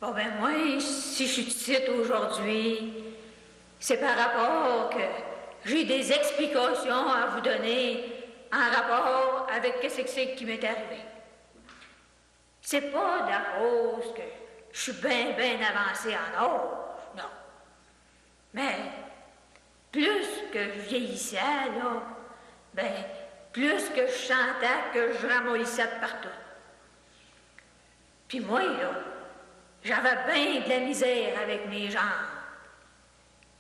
Oh ben moi, si je suis ici aujourd'hui, c'est par rapport que j'ai des explications à vous donner en rapport avec ce que c'est qui m'est arrivé. C'est pas de la cause que je suis bien avancé en âge, non. Mais plus que je vieillissais, là, ben, plus que je sentais que je ramollissais de partout. Puis moi, là, j'avais bien de la misère avec mes jambes.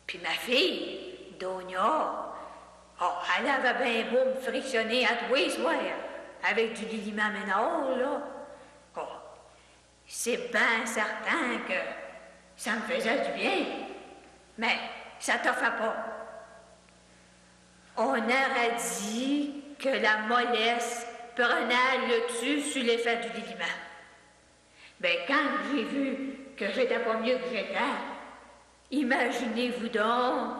Puis ma fille, Donia, oh, elle avait bien beau me frictionner à tous les soirs avec du Lili-Ma Ménard, là. Oh, c'est bien certain que ça me faisait du bien, mais ça t'en fait pas. On aurait dit que la mollesse prenait le dessus sur l'effet du Lili-Ma. Ben, quand j'ai vu que j'étais pas mieux que j'étais, imaginez-vous donc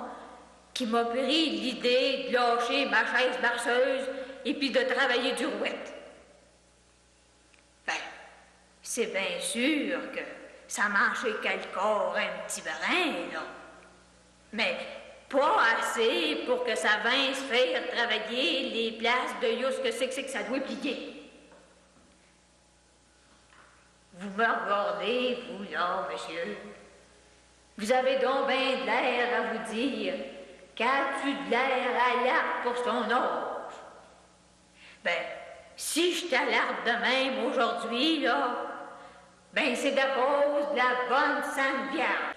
qu'il m'a pris l'idée de lâcher ma chaise berceuse et puis de travailler du rouette. Ben, c'est bien sûr que ça mangeait quelque corps un petit brin, là. Mais pas assez pour que ça vienne se faire travailler les places de yous que c'est que ça doit plier. Vous me regardez, vous, là, monsieur. Vous avez donc bien de l'air à vous dire qu'as-tu de l'air à l'arbre pour son âge? Ben, si je t'alarde de même aujourd'hui, là, ben, c'est à cause de la bonne Sainte Vierge.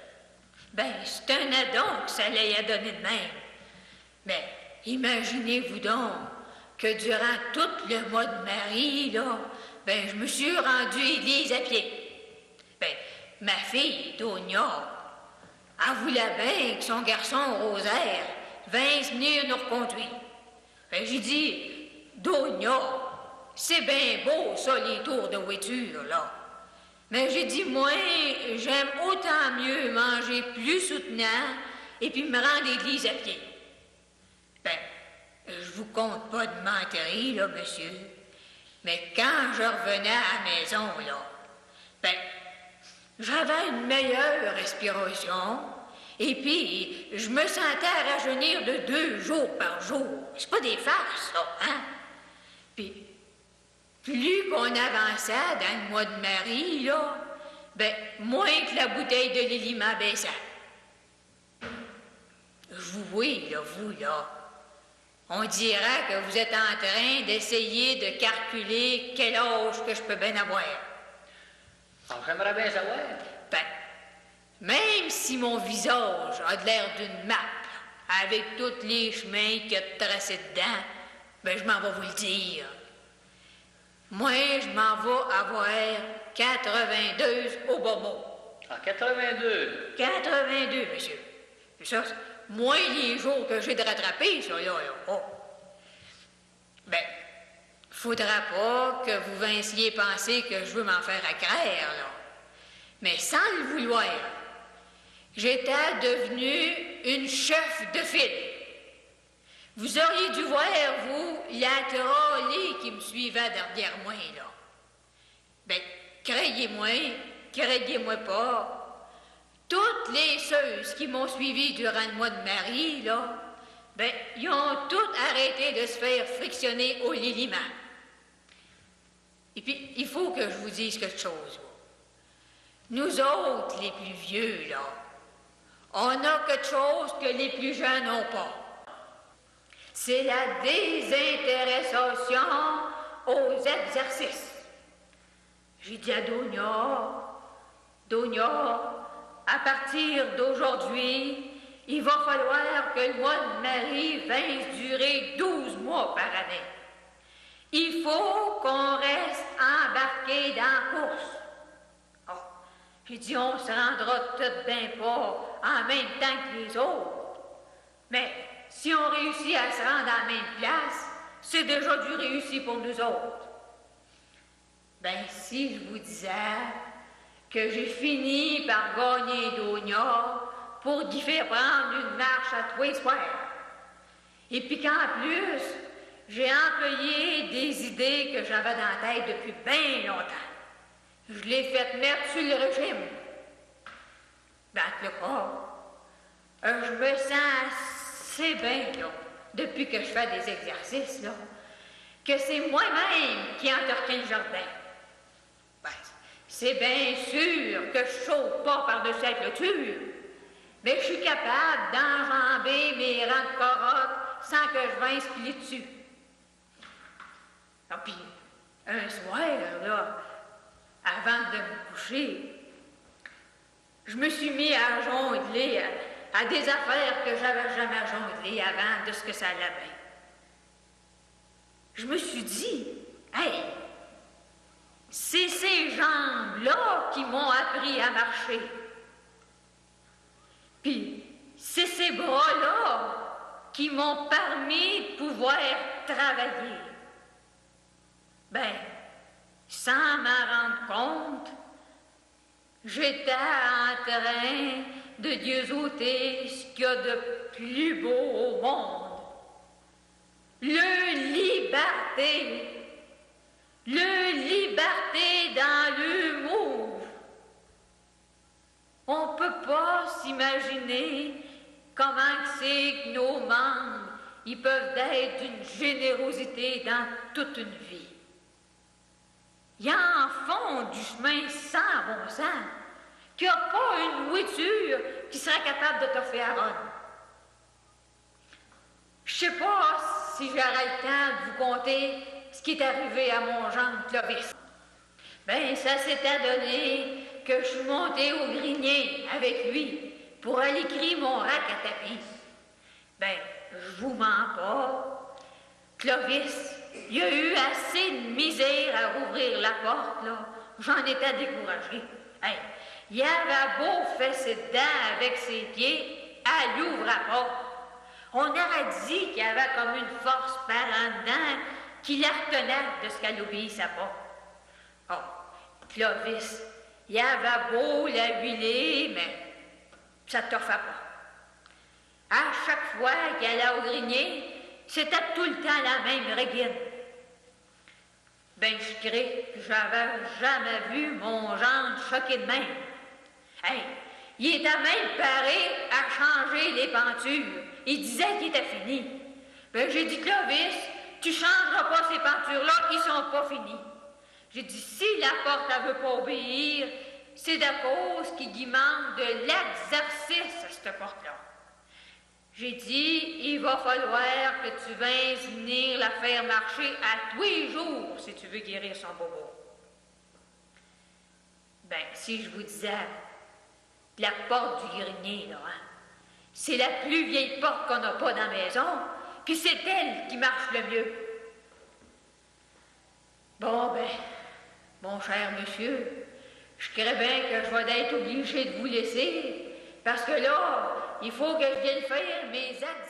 Ben, c'est un adon que ça l'ait donné de même. Mais imaginez-vous donc que durant tout le mois de Marie, là, ben, je me suis rendu église à pied. Ben, ma fille, Donia, elle voulait bien que son garçon, Rosaire, vinsse venir nous reconduire. Ben, j'ai dit, Donia, c'est bien beau, ça, les tours de voiture, là. Mais j'ai dit, moi, j'aime autant mieux manger plus soutenant et puis me rendre l'église à pied. Ben, je vous compte pas de menterie, là, monsieur. Mais quand je revenais à la maison, là, ben, j'avais une meilleure respiration et puis je me sentais à rajeunir de 2 jours par jour. C'est pas des farces, ça, hein? Puis, plus qu'on avançait dans le mois de Marie, là, ben, moins que la bouteille de Lili-Ma baissait. Je vous vois, là, vous, là. On dirait que vous êtes en train d'essayer de calculer quel âge que je peux bien avoir. J'aimerais bien savoir. Ben, même si mon visage a de l'air d'une map, avec tous les chemins qu'il y a de tracés dedans, ben, je m'en vais vous le dire. Moi, je m'en vais avoir 82 au bon mot. Ah, 82. 82, monsieur. Ça, moins les jours que j'ai de rattraper, ça, là. Oh. Ben, faudra pas que vous vinciez penser que je veux m'en faire accraire, là. Mais sans le vouloir, j'étais devenue une chef de file. Vous auriez dû voir, vous, la trolley qui me suivait derrière moi, là. Ben, craignez-moi pas. Toutes les ceux qui m'ont suivi durant le mois de Marie, là, ben, ils ont toutes arrêté de se faire frictionner au Lili-Ma. Et puis, il faut que je vous dise quelque chose. Nous autres, les plus vieux, là, on a quelque chose que les plus jeunes n'ont pas. C'est la désintéressation aux exercices. J'ai dit à Donia, à partir d'aujourd'hui, il va falloir que le mois de Marie vinsse durer 12 mois par année. Il faut qu'on reste embarqué dans la course. Oh, j'ai dit, on se rendra tout bien pas en même temps que les autres. Mais si on réussit à se rendre à la même place, c'est déjà du réussi pour nous autres. Ben, si je vous disais que j'ai fini par gagner Donia pour d'y faire prendre une marche à tous les soirs, et puis qu'en plus, j'ai employé des idées que j'avais dans la tête depuis bien longtemps. Je l'ai fait mettre sur le régime. battre le corps. Je me sens assez bien, là, depuis que je fais des exercices, là, que c'est moi-même qui entretiens le jardin. Ben, c'est bien sûr que je saute pas par-dessus la clôture, mais je suis capable d'enjamber mes rangs de carottes sans que je vince piler dessus. Ah, puis, un soir, là, avant de me coucher, je me suis mis à jongler à des affaires que j'avais jamais jonglées avant de ce que ça allait bien. Je me suis dit, hey, c'est ces jambes-là qui m'ont appris à marcher. Puis, c'est ces bras-là qui m'ont permis de pouvoir travailler. Ben, sans m'en rendre compte, j'étais en train de dieusoter ce qu'il y a de plus beau au monde. Le liberté. Le liberté dans l'humour. On ne peut pas s'imaginer comment c'est que nos membres, ils peuvent être d'une générosité dans toute une vie. Ils en font du chemin sans bon sens, qu'il n'y a pas une nourriture qui serait capable de t'offrir à Ron. Je sais pas si j'aurai le temps de vous conter ce qui est arrivé à mon gendre Clovis. Ben, ça s'était donné que je suis montée au grenier avec lui pour aller crier mon rack à tapis. Ben, je vous mens pas. Clovis, il a eu assez de misère à ouvrir la porte, là. J'en étais découragée. Hey, il avait beau fesser dedans avec ses pieds, elle ouvre la porte. On aurait dit qu'il y avait comme une force par en dedans qui la retenait de ce qu'elle obéissait pas. Oh, Clovis, il avait beau la huiler, mais ça ne t'offrait pas. À chaque fois qu'elle allait au grenier, c'était tout le temps la même régine. Ben, je dirais que j'avais jamais vu mon gendre choqué de même. Hey, il était même paré à changer les pentures. Il disait qu'il était fini. Ben, j'ai dit, Clovis, tu changeras pas ces pentures-là, ils sont pas finis. J'ai dit, si la porte, elle veut pas obéir, c'est de cause qu'il manque de l'exercice à cette porte-là. J'ai dit, il va falloir que tu viennes venir la faire marcher à tous les jours si tu veux guérir son bobo. Ben, si je vous disais, la porte du grenier, là, hein, c'est la plus vieille porte qu'on n'a pas dans la maison, puis c'est elle qui marche le mieux. Bon, ben, mon cher monsieur, je crains bien que je vais être obligé de vous laisser, parce que là, il faut que je vienne faire mes actes